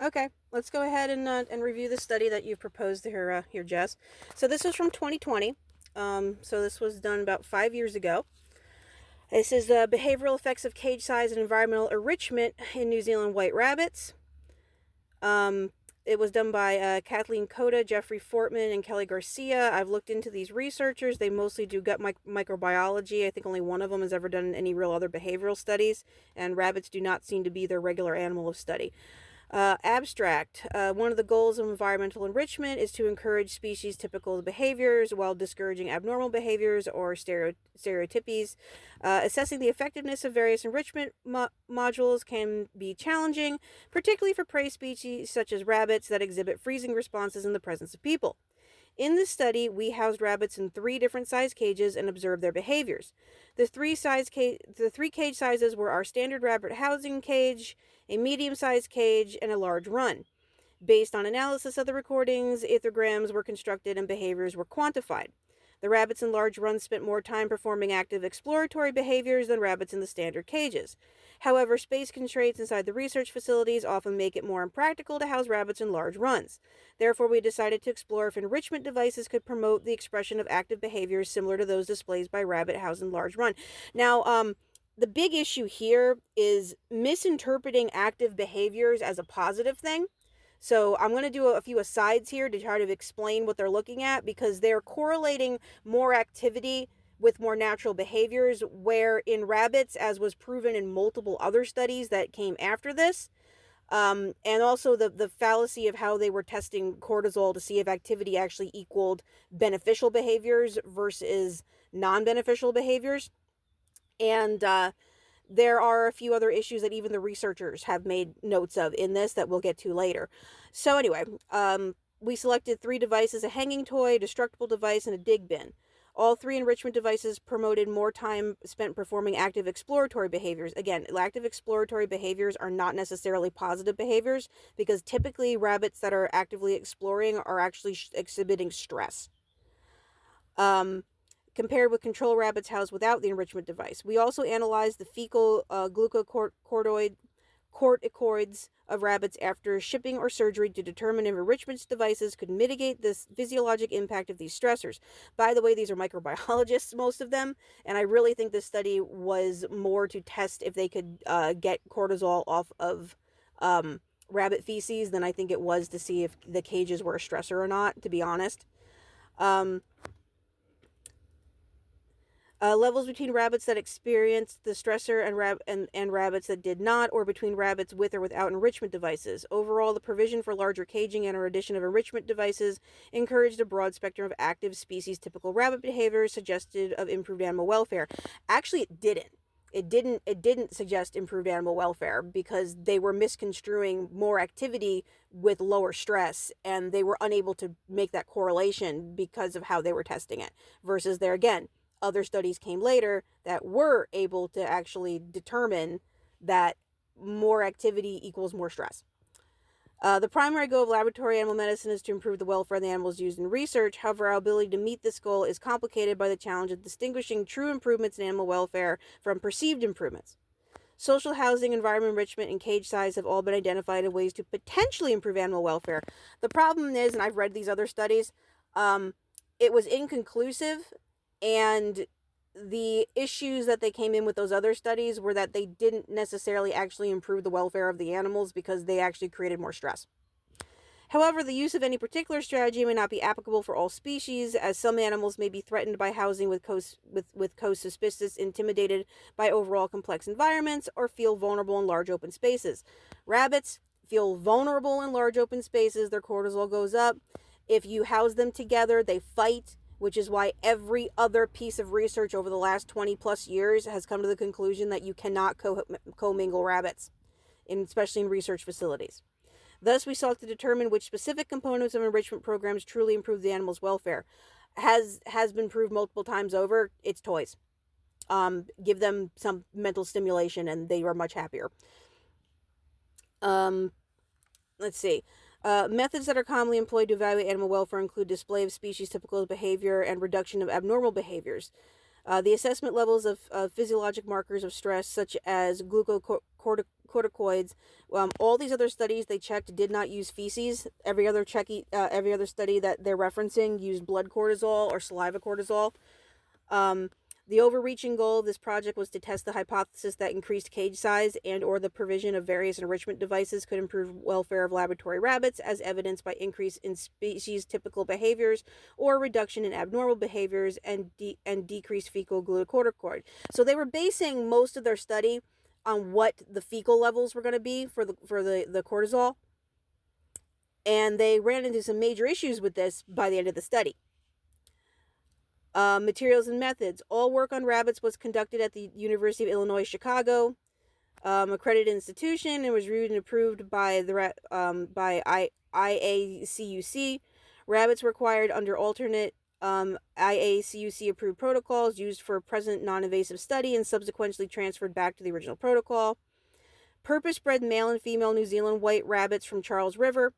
Okay, let's go ahead and review the study that you've proposed here, Jess. So this was from 2020. So this was done about 5 years ago. This is behavioral effects of cage size and environmental enrichment in New Zealand white rabbits. Um, it was done by Kathleen Coda, Jeffrey Fortman, and Kelly Garcia. I've looked into these researchers. They mostly do gut microbiology. I think only one of them has ever done any real other behavioral studies, and rabbits do not seem to be their regular animal of study. Abstract. One of the goals of environmental enrichment is to encourage species typical behaviors while discouraging abnormal behaviors or stereotypies. Assessing the effectiveness of various enrichment modules can be challenging, particularly for prey species such as rabbits that exhibit freezing responses in the presence of people. In this study, we housed rabbits in 3 different size cages and observed their behaviors. The three cage sizes were our standard rabbit housing cage, a medium-sized cage, and a large run. Based on analysis of the recordings, ithograms were constructed and behaviors were quantified. The rabbits in large runs spent more time performing active exploratory behaviors than rabbits in the standard cages. However, space constraints inside the research facilities often make it more impractical to house rabbits in large runs. Therefore, we decided to explore if enrichment devices could promote the expression of active behaviors similar to those displayed by rabbit housed in large run. Now, the big issue here is misinterpreting active behaviors as a positive thing. So I'm going to do a few asides here to try to explain what they're looking at, because they're correlating more activity with more natural behaviors, where in rabbits, as was proven in multiple other studies that came after this, and also the fallacy of how they were testing cortisol to see if activity actually equaled beneficial behaviors versus non-beneficial behaviors. And there are a few other issues that even the researchers have made notes of in this that we'll get to later. So anyway, we selected 3 devices: a hanging toy, a destructible device, and a dig bin. All 3 enrichment devices promoted more time spent performing active exploratory behaviors. Again, active exploratory behaviors are not necessarily positive behaviors, because typically rabbits that are actively exploring are actually exhibiting stress. Compared with control rabbits housed without the enrichment device. We also analyzed the fecal glucocorticoids of rabbits after shipping or surgery to determine if enrichment devices could mitigate the physiologic impact of these stressors. By the way, these are microbiologists, most of them, and I really think this study was more to test if they could get cortisol off of rabbit feces than I think it was to see if the cages were a stressor or not, to be honest. Levels between rabbits that experienced the stressor and rabbits that did not, or between rabbits with or without enrichment devices. Overall, the provision for larger caging and or addition of enrichment devices encouraged a broad spectrum of active species-typical rabbit behaviors suggestive of improved animal welfare. Actually, it didn't. It didn't suggest improved animal welfare, because they were misconstruing more activity with lower stress, and they were unable to make that correlation because of how they were testing it. Versus there again, other studies came later that were able to actually determine that more activity equals more stress. The primary goal of laboratory animal medicine is to improve the welfare of the animals used in research. However, our ability to meet this goal is complicated by the challenge of distinguishing true improvements in animal welfare from perceived improvements. Social housing, environment enrichment, and cage size have all been identified as ways to potentially improve animal welfare. The problem is, and I've read these other studies, it was inconclusive, and the issues that they came in with those other studies were that they didn't necessarily actually improve the welfare of the animals, because they actually created more stress. However, the use of any particular strategy may not be applicable for all species, as some animals may be threatened by housing with co-suspicious, intimidated by overall complex environments, or feel vulnerable in large open spaces. Rabbits feel vulnerable in large open spaces. Their cortisol goes up. If you house them together, they fight, which is why every other piece of research over the last 20 plus years has come to the conclusion that you cannot commingle rabbits, especially in research facilities. Thus, we sought to determine which specific components of enrichment programs truly improve the animal's welfare. Has been proved multiple times over. It's toys. Give them some mental stimulation and they are much happier. Let's see. Methods that are commonly employed to evaluate animal welfare include display of species-typical behavior and reduction of abnormal behaviors. The assessment levels of physiologic markers of stress, such as glucocorticoids. All these other studies they checked did not use feces. Every other study that they're referencing used blood cortisol or saliva cortisol. The overreaching goal of this project was to test the hypothesis that increased cage size and or the provision of various enrichment devices could improve welfare of laboratory rabbits, as evidenced by increase in species-typical behaviors or reduction in abnormal behaviors and decreased fecal glucocorticoid. So they were basing most of their study on what the fecal levels were going to be for the cortisol, and they ran into some major issues with this by the end of the study. Materials and methods. All work on rabbits was conducted at the University of Illinois Chicago, accredited institution, and was reviewed and approved by IACUC. Rabbits were acquired under alternate IACUC approved protocols used for present non-invasive study and subsequently transferred back to the original protocol. Purpose-bred male and female New Zealand white rabbits from Charles River,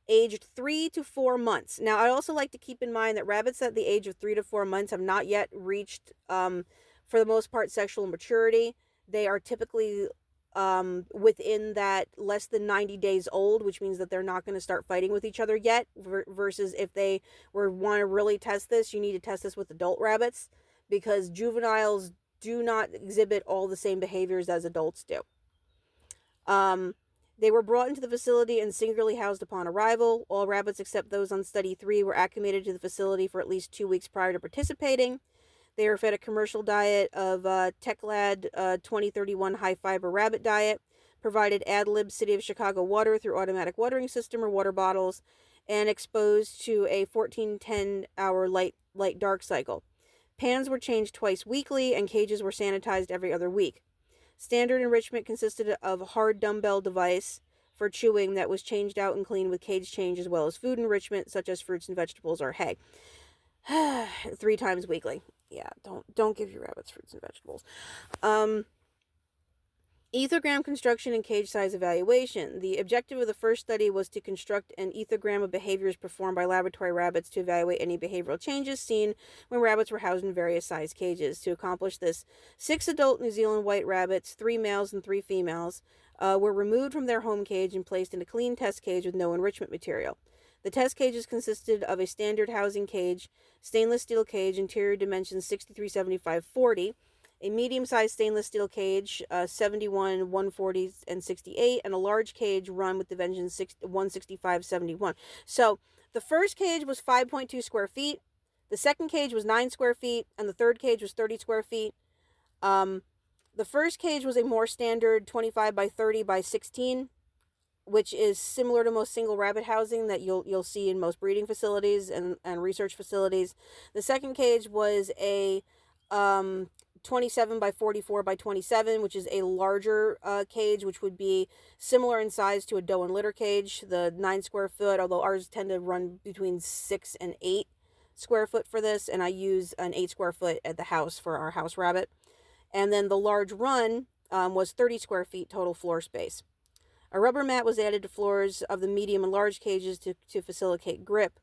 aged 3 to 4 months. Now, I also like to keep in mind that rabbits at the age of 3 to 4 months have not yet reached, for the most part, sexual maturity. They are typically within that less than 90 days old, which means that they're not going to start fighting with each other yet, versus if they want to really test this, you need to test this with adult rabbits, because juveniles do not exhibit all the same behaviors as adults do. They were brought into the facility and singularly housed upon arrival. All rabbits except those on study 3 were acclimated to the facility for at least 2 weeks prior to participating. They were fed a commercial diet of Techlad 2031 high-fiber rabbit diet, provided ad lib City of Chicago water through automatic watering system or water bottles, and exposed to a 14-10-hour light-dark cycle. Pans were changed twice weekly, and cages were sanitized every other week. Standard enrichment consisted of a hard dumbbell device for chewing that was changed out and cleaned with cage change, as well as food enrichment such as fruits and vegetables or hay. 3 times weekly. Yeah, don't give your rabbits fruits and vegetables. Ethogram construction and cage size evaluation. The objective of the first study was to construct an ethogram of behaviors performed by laboratory rabbits to evaluate any behavioral changes seen when rabbits were housed in various size cages. To accomplish this, 6 adult New Zealand white rabbits, 3 males and 3 females, were removed from their home cage and placed in a clean test cage with no enrichment material. The test cages consisted of a standard housing cage, stainless steel cage, interior dimensions 63-75-40, a medium-sized stainless steel cage, 71, 140, and 68, and a large cage run with dimensions 165-71. So the first cage was 5.2 square feet, the second cage was 9 square feet, and the third cage was 30 square feet. The first cage was a more standard 25 by 30 by 16, which is similar to most single rabbit housing that you'll see in most breeding facilities and research facilities. The second cage was a 27 by 44 by 27, which is a larger cage, which would be similar in size to a doe and litter cage. The 9 square foot, although ours tend to run between 6 and 8 square foot for this, and I use an 8 square foot at the house for our house rabbit. And then the large run was 30 square feet total floor space. A rubber mat was added to floors of the medium and large cages to facilitate grip,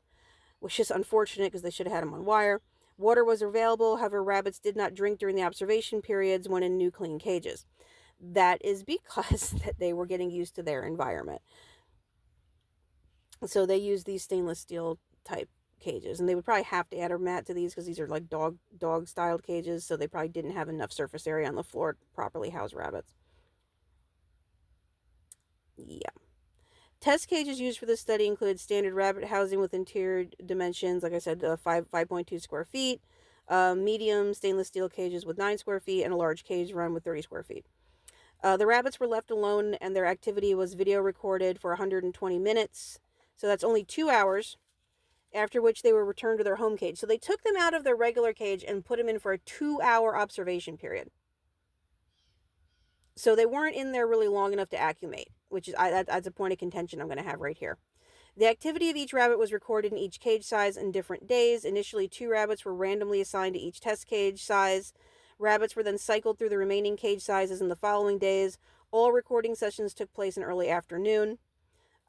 which is unfortunate because they should have had them on wire. Water was available, however, rabbits did not drink during the observation periods when in new clean cages. That is because that they were getting used to their environment. So they use these stainless steel type cages, and they would probably have to add a mat to these because these are like dog styled cages, so they probably didn't have enough surface area on the floor to properly house rabbits. Yeah. Test cages used for this study included standard rabbit housing with interior dimensions, like I said, 5.2 square feet, medium stainless steel cages with 9 square feet, and a large cage run with 30 square feet. The rabbits were left alone, and their activity was video recorded for 120 minutes. So that's only 2 hours, after which they were returned to their home cage. So they took them out of their regular cage and put them in for a 2-hour observation period. So they weren't in there really long enough to acclimate, which is that's a point of contention I'm going to have right here. The activity of each rabbit was recorded in each cage size in different days. Initially, 2 rabbits were randomly assigned to each test cage size. Rabbits were then cycled through the remaining cage sizes in the following days. All recording sessions took place in early afternoon.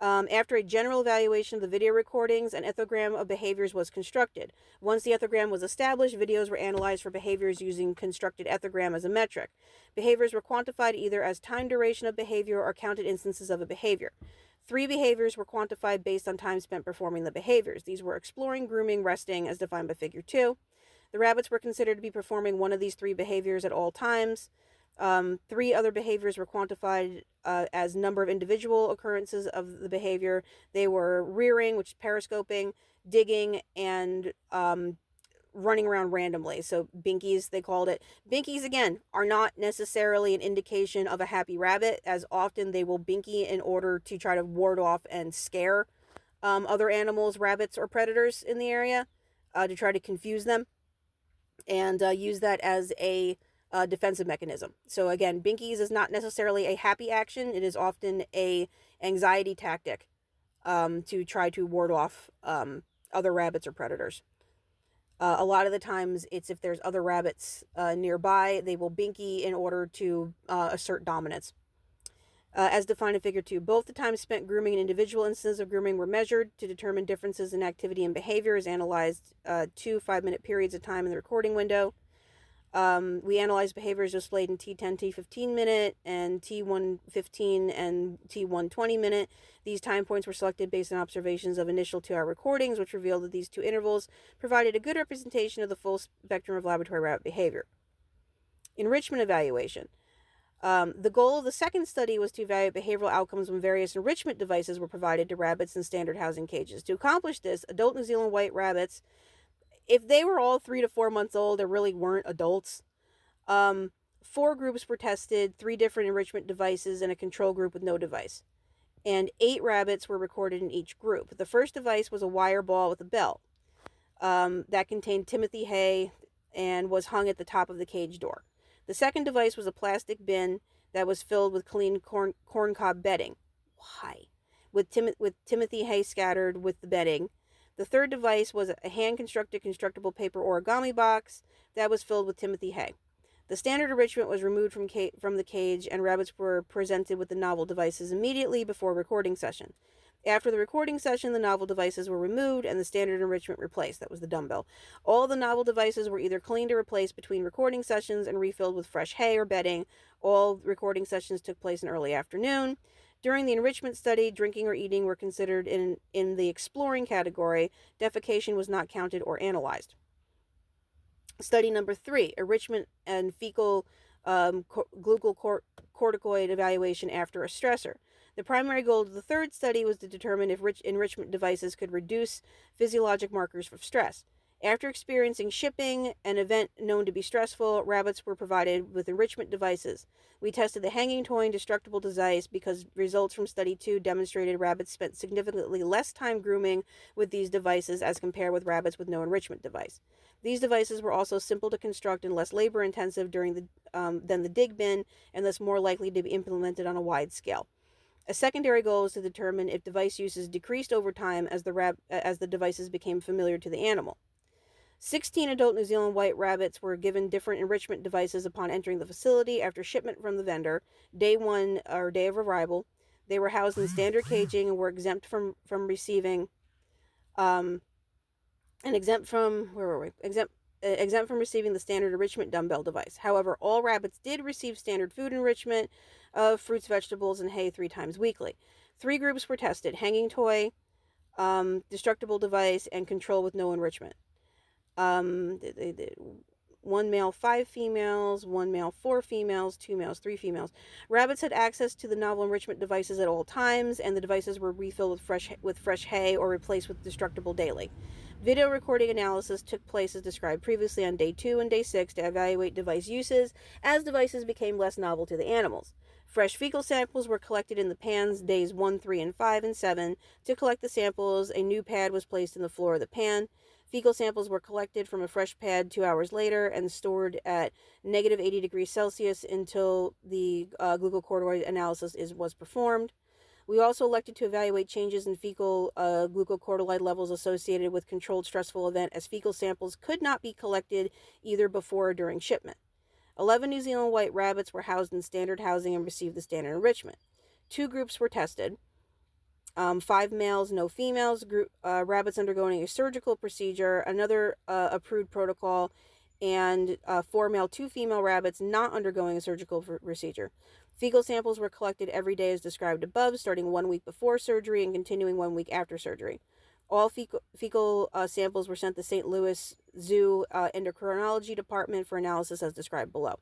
After a general evaluation of the video recordings, an ethogram of behaviors was constructed. Once the ethogram was established, videos were analyzed for behaviors using constructed ethogram as a metric. Behaviors were quantified either as time duration of behavior or counted instances of a behavior. 3 behaviors were quantified based on time spent performing the behaviors. These were exploring, grooming, resting, as defined by Figure 2. The rabbits were considered to be performing one of these 3 behaviors at all times. 3 other behaviors were quantified as number of individual occurrences of the behavior. They were rearing, which is periscoping, digging, and running around randomly. So binkies, they called it. Binkies, again, are not necessarily an indication of a happy rabbit, as often they will binky in order to try to ward off and scare other animals, rabbits, or predators in the area, to try to confuse them and use that as a defensive mechanism. So again, binkies is not necessarily a happy action. It is often a anxiety tactic to try to ward off other rabbits or predators. A lot of the times, it's if there's other rabbits nearby, they will binky in order to assert dominance. As defined in Figure 2, both the time spent grooming and individual instances of grooming were measured to determine differences in activity and behavior, as analyzed 2 5-minute periods of time in the recording window. We analyzed behaviors displayed in T10, T15 minute, and T115 and T1 20-minute. These time points were selected based on observations of initial 2-hour recordings, which revealed that these 2 intervals provided a good representation of the full spectrum of laboratory rabbit behavior. Enrichment evaluation. The goal of the second study was to evaluate behavioral outcomes when various enrichment devices were provided to rabbits in standard housing cages. To accomplish this, adult New Zealand white rabbits, if they were all 3 to 4 months old, they really weren't adults. 4 groups were tested, 3 different enrichment devices, and a control group with no device. And 8 rabbits were recorded in each group. The first device was a wire ball with a bell that contained Timothy hay and was hung at the top of the cage door. The second device was a plastic bin that was filled with clean corncob bedding. Why? With Timothy hay scattered with the bedding. The third device was a hand-constructed constructible paper origami box that was filled with Timothy hay. The standard enrichment was removed from the cage, and rabbits were presented with the novel devices immediately before recording session. After the recording session, the novel devices were removed and the standard enrichment replaced. That was the dumbbell. All the novel devices were either cleaned or replaced between recording sessions and refilled with fresh hay or bedding. All recording sessions took place in early afternoon. During the enrichment study, drinking or eating were considered in the exploring category. Defecation was not counted or analyzed. Study number 3, enrichment and fecal glucocorticoid evaluation after a stressor. The primary goal of the third study was to determine if enrichment devices could reduce physiologic markers of stress. After experiencing shipping, an event known to be stressful, rabbits were provided with enrichment devices. We tested the hanging toy indestructible device because results from study 2 demonstrated rabbits spent significantly less time grooming with these devices as compared with rabbits with no enrichment device. These devices were also simple to construct and less labor intensive than the dig bin, and thus more likely to be implemented on a wide scale. A secondary goal is to determine if device uses decreased over time as the devices became familiar to the animal. 16 adult New Zealand white rabbits were given different enrichment devices upon entering the facility after shipment from the vendor, day 1 or day of arrival. They were housed in standard caging and were exempt from receiving exempt from receiving the standard enrichment dumbbell device. However, all rabbits did receive standard food enrichment of fruits, vegetables, and hay 3 times weekly. 3 groups were tested: hanging toy, destructible device, and control with no enrichment. 1 male, 5 females, 1 male, 4 females, 2 males, 3 females. Rabbits had access to the novel enrichment devices at all times, and the devices were refilled with fresh hay or replaced with destructible daily. Video recording analysis took place as described previously on day 2 and day 6 to evaluate device uses as devices became less novel to the animals. Fresh fecal samples were collected in the pans days 1, 3, and 5, and 7. To collect the samples, a new pad was placed in the floor of the pan. Fecal samples were collected from a fresh pad 2 hours later and stored at negative 80 degrees Celsius until the glucocorticoid analysis was performed. We also elected to evaluate changes in fecal glucocorticoid levels associated with controlled stressful event, as fecal samples could not be collected either before or during shipment. 11 New Zealand white rabbits were housed in standard housing and received the standard enrichment. 2 groups were tested. 5 males, no females. Rabbits undergoing a surgical procedure, another approved protocol, and 4 male, 2 female rabbits not undergoing a surgical procedure. Fecal samples were collected every day as described above, starting 1 week before surgery and continuing 1 week after surgery. All fecal samples were sent to St. Louis Zoo Endocrinology Department for analysis as described below.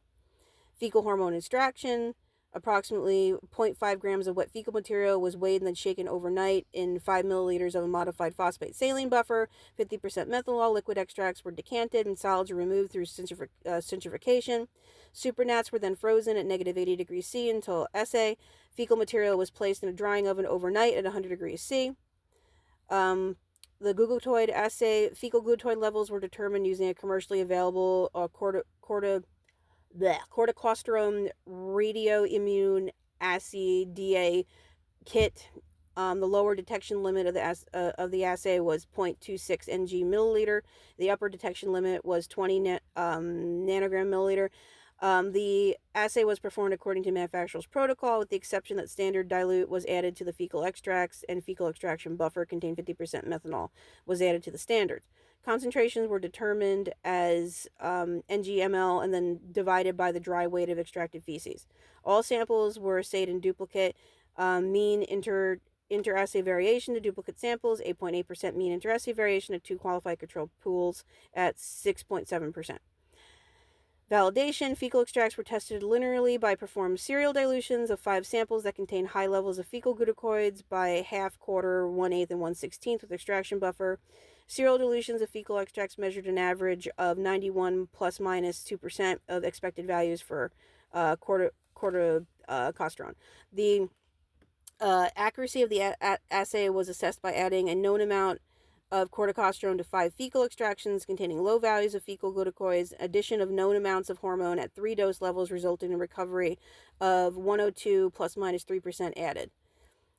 Fecal hormone extraction. Approximately 0.5 grams of wet fecal material was weighed and then shaken overnight in 5 milliliters of a modified phosphate saline buffer. 50% methanol liquid extracts were decanted and solids were removed through centrifugation. Supernaps were then frozen at negative 80 degrees C until assay. Fecal material was placed in a drying oven overnight at 100 degrees C. The glucotoid assay, fecal glucotoid levels were determined using a commercially available corticosterone radioimmune assay DA kit. The lower detection limit of the assay was 0.26 ng milliliter. The upper detection limit was 20 nanogram milliliter. The assay was performed according to manufacturer's protocol, with the exception that standard dilute was added to the fecal extracts and fecal extraction buffer contained 50% methanol was added to the standards. Concentrations were determined as ng/ml and then divided by the dry weight of extracted feces. All samples were assayed in duplicate. Mean interassay variation to duplicate samples, 8.8% mean interassay variation of 2 qualified control pools at 6.7%. Validation. Fecal extracts were tested linearly by performed serial dilutions of 5 samples that contained high levels of fecal glucoids by half, quarter, 1/8, and 1/16 with extraction buffer. Serial dilutions of fecal extracts measured an average of 91 plus minus 2% of expected values for corticosterone. The accuracy of the assay was assessed by adding a known amount of corticosterone to 5 fecal extractions containing low values of fecal glucoids. Addition of known amounts of hormone at 3 dose levels resulted in recovery of 102 plus minus 3% added.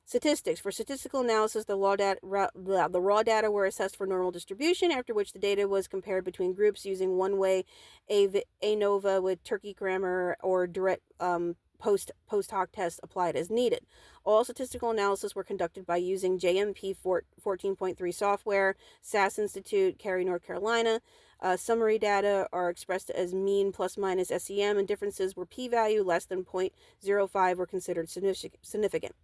Statistics. For statistical analysis, the raw data were assessed for normal distribution, after which the data was compared between groups using one-way ANOVA with turkey grammar or direct post hoc tests applied as needed. All statistical analysis were conducted by using JMP 14.3 software, SAS Institute, Cary, North Carolina. Summary data are expressed as mean plus minus SEM, and differences were p-value less than 0.05 were considered significant.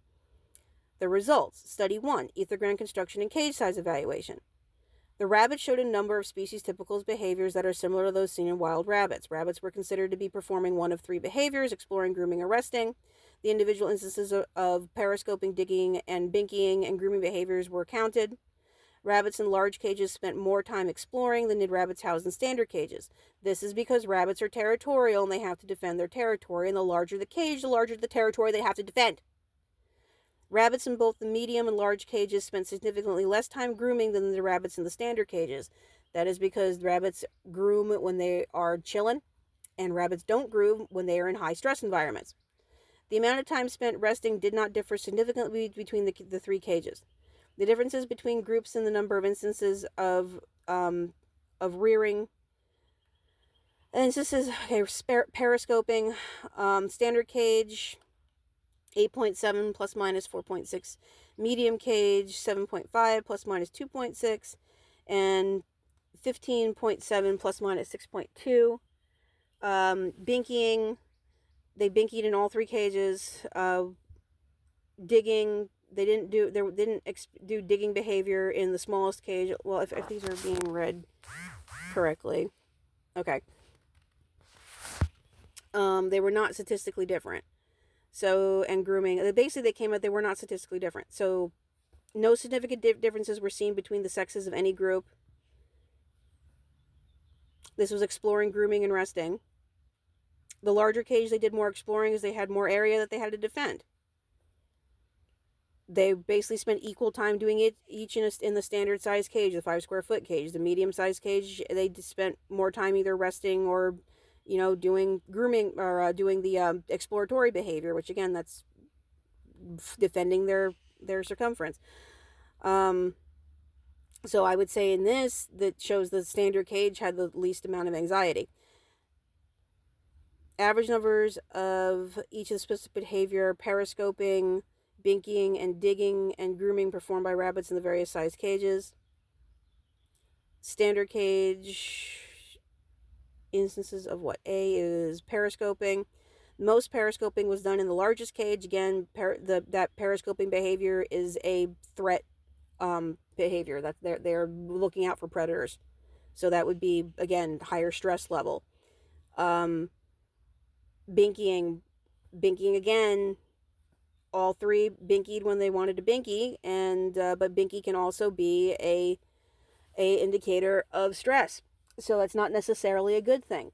The results. Study 1, ethogram construction and cage size evaluation. The rabbits showed a number of species-typical behaviors that are similar to those seen in wild rabbits. Rabbits were considered to be performing one of 3 behaviors: exploring, grooming, or resting. The individual instances of periscoping, digging, and binkying and grooming behaviors were counted. Rabbits in large cages spent more time exploring than did rabbits housed in standard cages. This is because rabbits are territorial and they have to defend their territory, and the larger the cage, the larger the territory they have to defend. Rabbits in both the medium and large cages spent significantly less time grooming than the rabbits in the standard cages. That is because rabbits groom when they are chilling, and rabbits don't groom when they are in high stress environments. The amount of time spent resting did not differ significantly between the 3 cages. The differences between groups in the number of instances of rearing, periscoping, standard cage 8.7 plus minus 4.6, medium cage 7.5 plus minus 2.6, and 15.7 plus minus 6.2. Binkying, they binkied in all 3 cages. Digging, they didn't do digging behavior in the smallest cage. Well, if these are being read correctly, okay. They were not statistically different. So, and grooming, basically they came out, they were not statistically different. So, no significant differences were seen between the sexes of any group. This was exploring, grooming, and resting. The larger cage, they did more exploring as they had more area that they had to defend. They basically spent equal time doing it each in the standard size cage, the 5 square foot cage. The medium size cage, they spent more time either resting or doing grooming or doing the exploratory behavior, which again, that's defending their circumference. So I would say in this, that shows the standard cage had the least amount of anxiety. Average numbers of each of the specific behavior: periscoping binkying and digging and grooming performed by rabbits in the various size cages. Standard cage instances of what? A is periscoping. Most periscoping was done in the largest cage. Again, that periscoping behavior is a threat behavior. That they're looking out for predators. So that would be, again, higher stress level. Binkying again, all three binkied when they wanted to binky, and but binky can also be a indicator of stress. So that's not necessarily a good thing.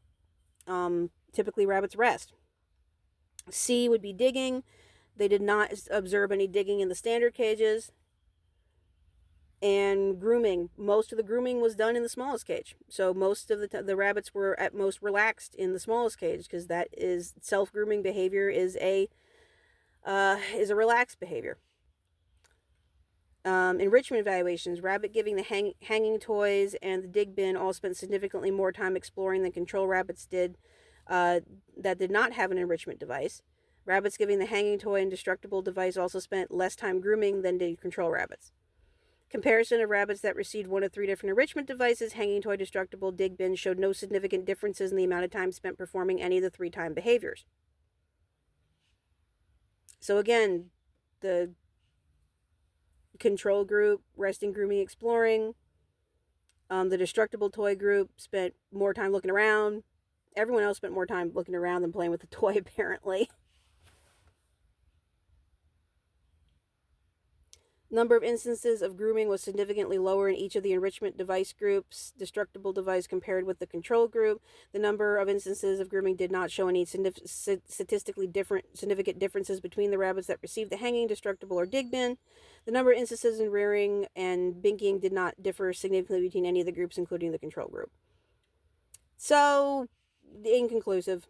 Typically rabbits rest. C would be digging. They did not observe any digging in the standard cages. And grooming. Most of the grooming was done in the smallest cage. So most of the rabbits were at most relaxed in the smallest cage, because that is self-grooming behavior is a relaxed behavior. Enrichment evaluations. Rabbit giving the hanging toys and the dig bin all spent significantly more time exploring than control rabbits did that did not have an enrichment device. Rabbits giving the hanging toy and destructible device also spent less time grooming than did control rabbits. Comparison of rabbits that received one of 3 different enrichment devices, hanging toy, destructible, dig bin, showed no significant differences in the amount of time spent performing any of the 3 time behaviors. So again, the control group, resting, grooming, exploring. The destructible toy group spent more time looking around. Everyone else spent more time looking around than playing with the toy, apparently. Number of instances of grooming was significantly lower in each of the enrichment device groups, destructible device compared with the control group. The number of instances of grooming did not show any statistically significant differences between the rabbits that received the hanging, destructible, or dig bin. The number of instances in rearing and binking did not differ significantly between any of the groups, including the control group. So, inconclusive.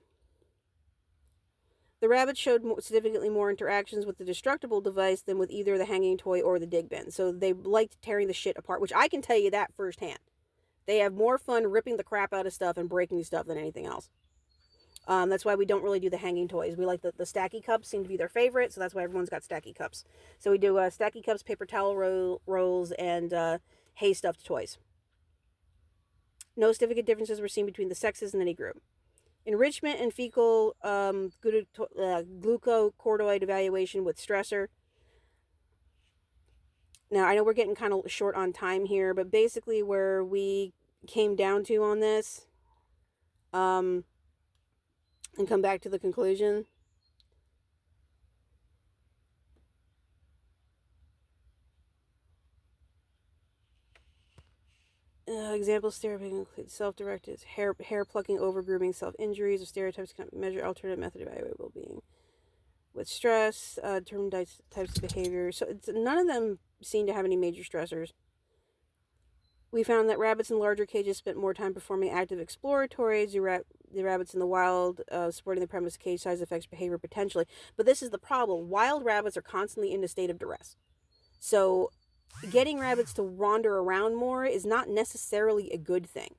The rabbits showed significantly more interactions with the destructible device than with either the hanging toy or the dig bin. So they liked tearing the shit apart, which I can tell you that firsthand. They have more fun ripping the crap out of stuff and breaking stuff than anything else. That's why we don't really do the hanging toys. We like the stacky cups seem to be their favorite, so that's why everyone's got stacky cups. So we do stacky cups, paper towel rolls, and hay stuffed toys. No significant differences were seen between the sexes in any group. Enrichment and fecal glucocorticoid evaluation with stressor. Now, I know we're getting kind of short on time here, but basically where we came down to on this, and come back to the conclusion. Examples therapy include self-directed hair plucking, over grooming, self-injuries, or stereotypes can measure alternate method of evaluate well-being. With stress, determined types of behavior. So none of them seem to have any major stressors. We found that rabbits in larger cages spent more time performing active exploratories. The rabbits in the wild, supporting the premise cage size affects behavior potentially. But this is the problem. Wild rabbits are constantly in a state of duress. So getting rabbits to wander around more is not necessarily a good thing.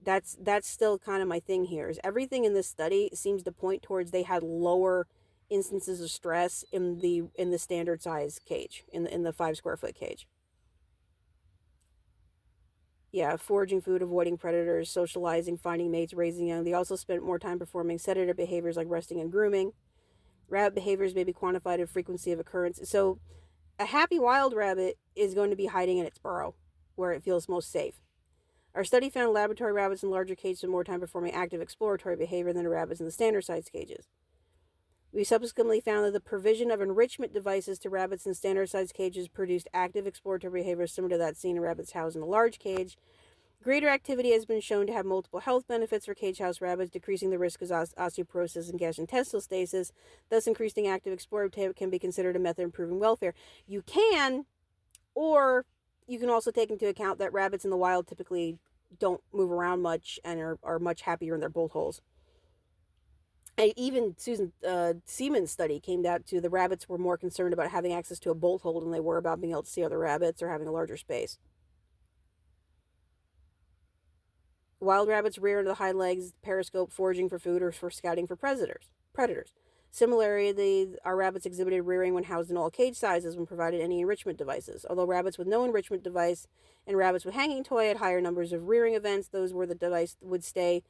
That's still kind of my thing here, is everything in this study seems to point towards they had lower instances of stress in the standard size cage, in the 5 square foot cage. Yeah, foraging food, avoiding predators, socializing, finding mates, raising young. They also spent more time performing sedative behaviors like resting and grooming. Rabbit behaviors may be quantified in frequency of occurrence. So a happy wild rabbit is going to be hiding in its burrow where it feels most safe. Our study found laboratory rabbits in larger cages spent more time performing active exploratory behavior than the rabbits in the standard size cages. We subsequently found that the provision of enrichment devices to rabbits in standard size cages produced active exploratory behavior similar to that seen in rabbits housed in a large cage. Greater activity has been shown to have multiple health benefits for cage house rabbits, decreasing the risk of osteoporosis and gastrointestinal stasis. Thus, increasing active exploratory can be considered a method of improving welfare. You can, or you can also take into account that rabbits in the wild typically don't move around much and are much happier in their bolt holes. And even Susan Seaman's study came down to the rabbits were more concerned about having access to a bolt hole than they were about being able to see other rabbits or having a larger space. Wild rabbits rear into the hind legs, periscope, foraging for food, or for scouting for predators. Similarly, our rabbits exhibited rearing when housed in all cage sizes when provided any enrichment devices. Although rabbits with no enrichment device and rabbits with hanging toy had higher numbers of rearing events, those where the device would stay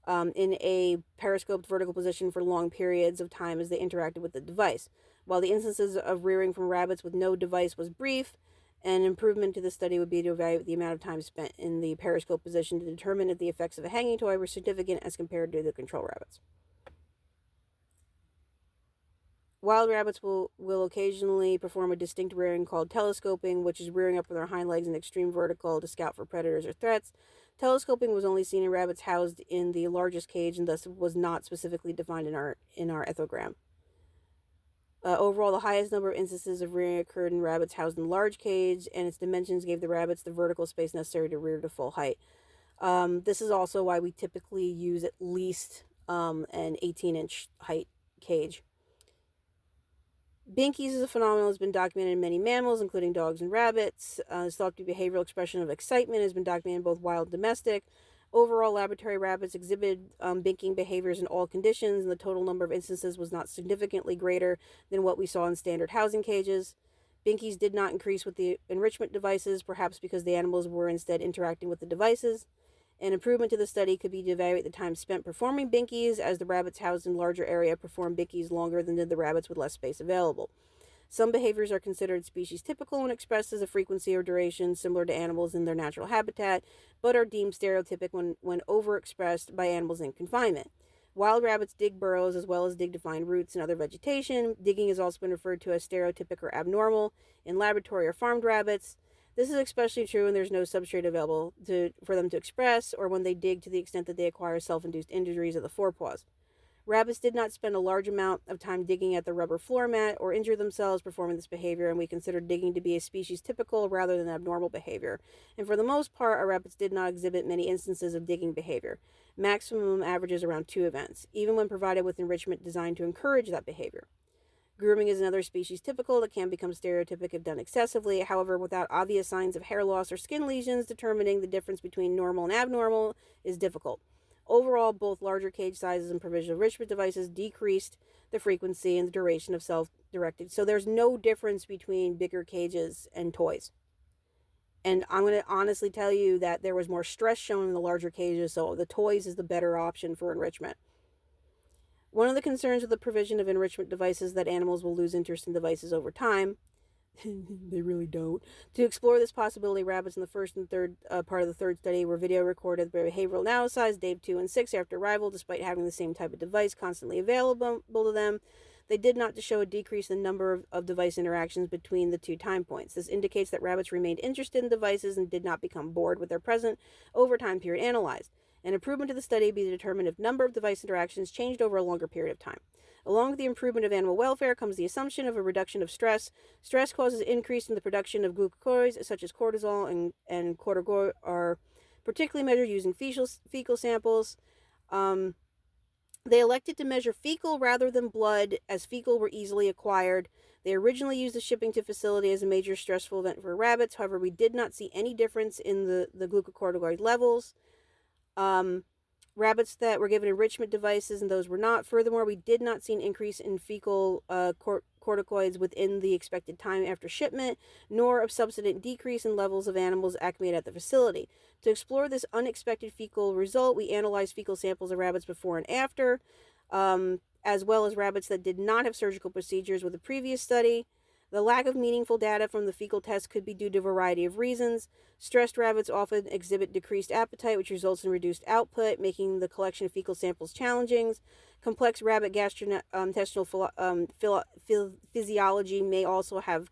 in a periscoped vertical position for long periods of time as they interacted with the device. While the instances of rearing from rabbits with no device was brief, an improvement to the study would be to evaluate the amount of time spent in the periscope position to determine if the effects of a hanging toy were significant as compared to the control rabbits. Wild rabbits will occasionally perform a distinct rearing called telescoping, which is rearing up with their hind legs in extreme vertical to scout for predators or threats. Telescoping was only seen in rabbits housed in the largest cage and thus was not specifically defined in our ethogram. Overall, the highest number of instances of rearing occurred in rabbits housed in large cage, and its dimensions gave the rabbits the vertical space necessary to rear to full height. This is also why we typically use at least an 18-inch height cage. Binkies as a phenomenon has been documented in many mammals, including dogs and rabbits. It's thought to be a behavioral expression of excitement, has been documented in both wild and domestic. Overall, laboratory rabbits exhibited binking behaviors in all conditions, and the total number of instances was not significantly greater than what we saw in standard housing cages. Binkies did not increase with the enrichment devices, perhaps because the animals were instead interacting with the devices. An improvement to the study could be to evaluate the time spent performing binkies, as the rabbits housed in larger area performed binkies longer than did the rabbits with less space available. Some behaviors are considered species typical when expressed as a frequency or duration similar to animals in their natural habitat, but are deemed stereotypic when overexpressed by animals in confinement. Wild rabbits dig burrows as well as dig to find roots and other vegetation. Digging has also been referred to as stereotypic or abnormal in laboratory or farmed rabbits. This is especially true when there's no substrate available for them to express, or when they dig to the extent that they acquire self-induced injuries of the forepaws. Rabbits did not spend a large amount of time digging at the rubber floor mat or injure themselves performing this behavior, and we consider digging to be a species typical rather than abnormal behavior. And for the most part, our rabbits did not exhibit many instances of digging behavior. Maximum averages around 2 events, even when provided with enrichment designed to encourage that behavior. Grooming is another species typical that can become stereotypic if done excessively. However, without obvious signs of hair loss or skin lesions, determining the difference between normal and abnormal is difficult. Overall, both larger cage sizes and provision of enrichment devices decreased the frequency and the duration of self-directed. So there's no difference between bigger cages and toys. And I'm going to honestly tell you that there was more stress shown in the larger cages, so the toys is the better option for enrichment. One of the concerns with the provision of enrichment devices is that animals will lose interest in devices over time. They really don't. To explore this possibility, rabbits in the first and third part of the third study were video recorded by behavioral analysis, day 2 and 6 after arrival, despite having the same type of device constantly available to them. They did not show a decrease in the number of device interactions between the 2 time points. This indicates that rabbits remained interested in devices and did not become bored with their present over time period analyzed. An improvement to the study would be to determine if number of device interactions changed over a longer period of time. Along with the improvement of animal welfare comes the assumption of a reduction of stress. Stress causes increase in the production of glucocorticoids, such as cortisol and cortisol, are particularly measured using fecal samples. They elected to measure fecal rather than blood, as fecal were easily acquired. They originally used the shipping to facility as a major stressful event for rabbits. However, we did not see any difference in the glucocorticoid levels. Rabbits that were given enrichment devices and those were not. Furthermore, we did not see an increase in fecal corticoids within the expected time after shipment, nor a subsequent decrease in levels of animals acclimated at the facility. To explore this unexpected fecal result, we analyzed fecal samples of rabbits before and after, as well as rabbits that did not have surgical procedures with the previous study. The lack of meaningful data from the fecal test could be due to a variety of reasons. Stressed rabbits often exhibit decreased appetite, which results in reduced output, making the collection of fecal samples challenging. Complex rabbit gastrointestinal physiology may also have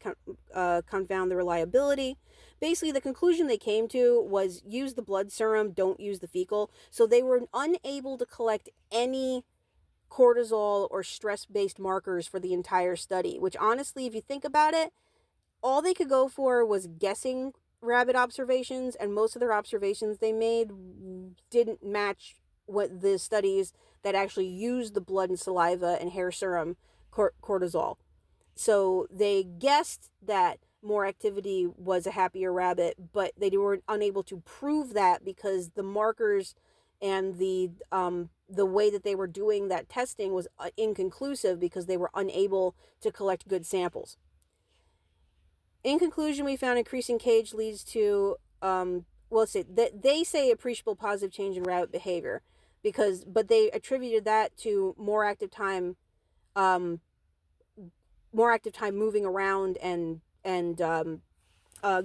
confound the reliability. Basically, the conclusion they came to was use the blood serum, don't use the fecal. So they were unable to collect any cortisol or stress-based markers for the entire study, which honestly, if you think about it, all they could go for was guessing rabbit observations, and most of their observations they made didn't match what the studies that actually used the blood and saliva and hair serum cortisol. So they guessed that more activity was a happier rabbit, but they were unable to prove that because the markers and the way that they were doing that testing was inconclusive because they were unable to collect good samples. In conclusion, we found increasing cage leads to let's say that they say appreciable positive change in rabbit behavior, but they attributed that to um, more active time moving around and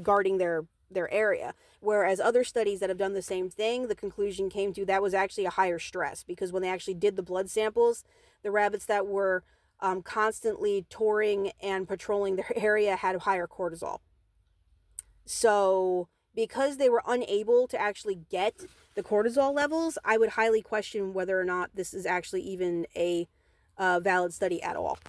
guarding their area. Whereas other studies that have done the same thing, the conclusion came to that was actually a higher stress, because when they actually did the blood samples, the rabbits that were constantly touring and patrolling their area had higher cortisol. So because they were unable to actually get the cortisol levels, I would highly question whether or not this is actually even a valid study at all.